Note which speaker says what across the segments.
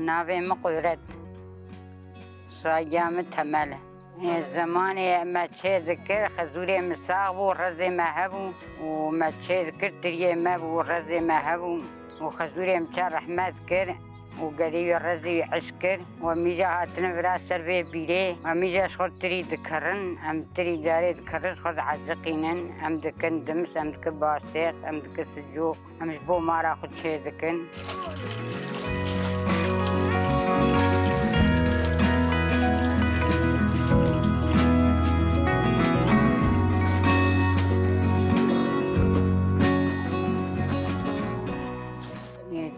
Speaker 1: ناوی مقیرت سایام تمله زمانی ما چه ذکر خزوری مساق و رز مهبو و ما چه ذکر تریه مهبو و رز مهبو و خزوری مچه رحمت کر و قریب رزی عشکر و میجا هاتن برا سروی بیره و میجا شخور تری دکرن ام تری داره دکرن شخور عزقینن ام دکن دمس ام دکن باسیق ام دکن سجوق امش بو مارا خود چه دکن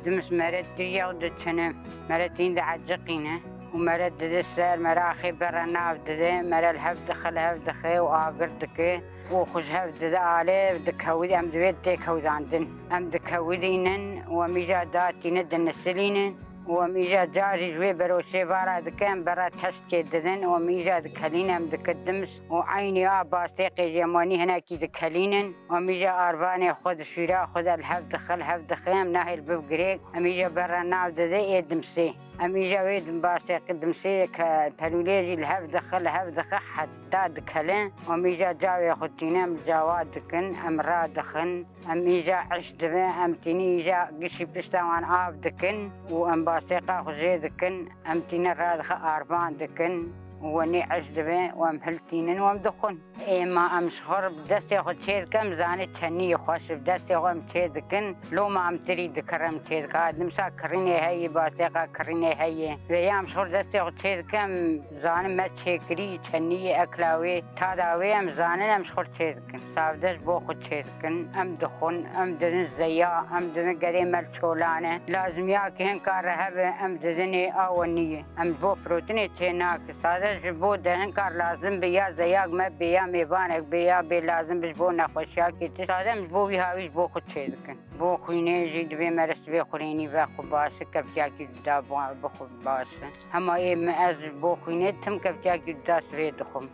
Speaker 1: دمس مرد دريا ودتشنا مرتين دا عجقينا ومرد دا السار مراخي برا ناف دا مرا الهف دخل هف دخي وآقر دكي وخش هف دا آلي دكهودي ام دويد تيكهود عندن ام دكهودينن وميجا داتينا دنسلينن وميجا جاري جوي بروشي بارا دكان برا تشكي ددن وميجا دكالين ام دكدمس وعيني باسيقي جماني هناكي دكالينن وميجا ارباني خود شيرا خود الهف دخل هف دخيم ناهي البب غريق اميجا برا ناو ددي اي دمسي اميجا ويد باسيقي دمسي كالبلوليجي الهف دخل هف دخل حتى دكالين وميجا جاوي خدتينا مجاوات دكن امرا دخن اميجا عش دبي امتيني جا قشي بستوان آب دكن وام باسيقا خزي دكن امتينا رادخ اربان دكن وني عجدبه ومحلتينن ومدخن ما امشخر بدستي خد شيد كم زاني تشني خوش بدستي خم شيدكن لو ما امتري دكرم شيد كاد نمسا كريني هي باسيقا كريني هي ويام شخر دستي خد شيد كم زاني ما تشكري تشني اكلاوي تاداوي ام زاني امشخر شيدكن صافدش بو خد شيدكن ام دخن ام دن زيا ام دن قريم الشولانه لازم ياكين كارهب ام دني اونيه ام بو فروتني تشيناك ساده جبو دهن کار لازم بیا زیاگ ما بیا میبانک بیا بی لازم بش بو نخوشیا کی تسادم بو بی هاویش بو خود چه دکن بو خوینه جید بی مرس بی خورینی و خوب باشه کبچا کی دا بو خوب باشه اما ای از بو خوینه تم کبچا کی دا سری دخم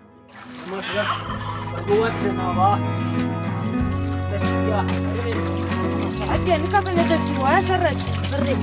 Speaker 2: مشرف قوت نابا يا حتى نكمل ندرس ولا سرج بري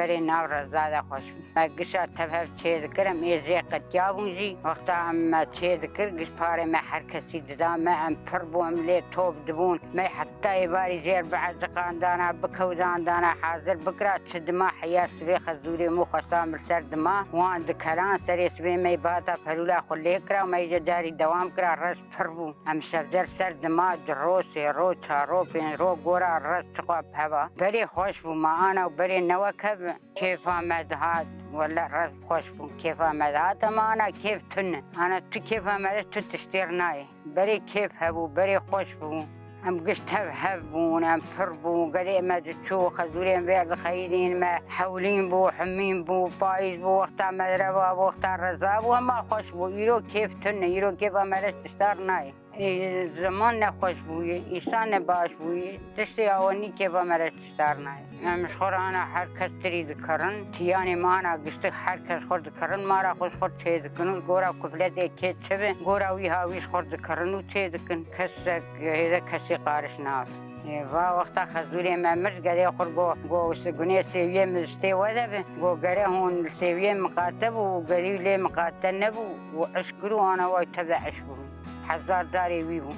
Speaker 1: بري نور زاده خوش ما قشا تفهم چه ذكرم ايزي قد جابونجي وقتا اما چه ذكر قش پاره ما هر کسی ددا ما ام پربو ام لي توب دبون ما حتى يباري زير بعد زقان دانا بكودان دانا حاضر بكرا تشد ما حيا سبي خزوري مو خسام السرد ما وان ذكران سري سبي ما يباتا فلولا خلي كرا وما يجي داري دوام كرا رس پربو ام شفدر سرد ما دروسي رو چارو بين رو گورا رس تقوى بهوا بري خوش بو ما انا وبري نوكب كيف مدهات ولا رز خوش بون كيف مدهات ما أنا كيف تن أنا كيف مدهت تشترناي بري كيف هبو بري خوش بون أم قشت هبون أم فربو قريب ما تشو خزورين بيرد خيرين ما حولين بو حمين بو بايز بو وقتا مدربا بو وقتا رزاب وما خوش بو يرو كيف تن يرو كيف مدهت تشترناي زمان نخوش بوی ایسان باش بوی تشتی آوانی که با مرا تشتار نای مشخور آنا هر کس تری دکرن تیانی مانا گشت هر کس خور دکرن مارا خوش خور چه دکنو گورا کفلت اکیت چبه گورا وی هاویش خور دکرنو چه دکن کسی قارش ناف و وقتا خزوری ممرج گره خور گو گونه سیویه مزشتی وده به گو گره هون سیویه مقاتب و گریو لی مقاتل نبو و عشقرو آنا وای تبع عشقرو حزار داري ويبو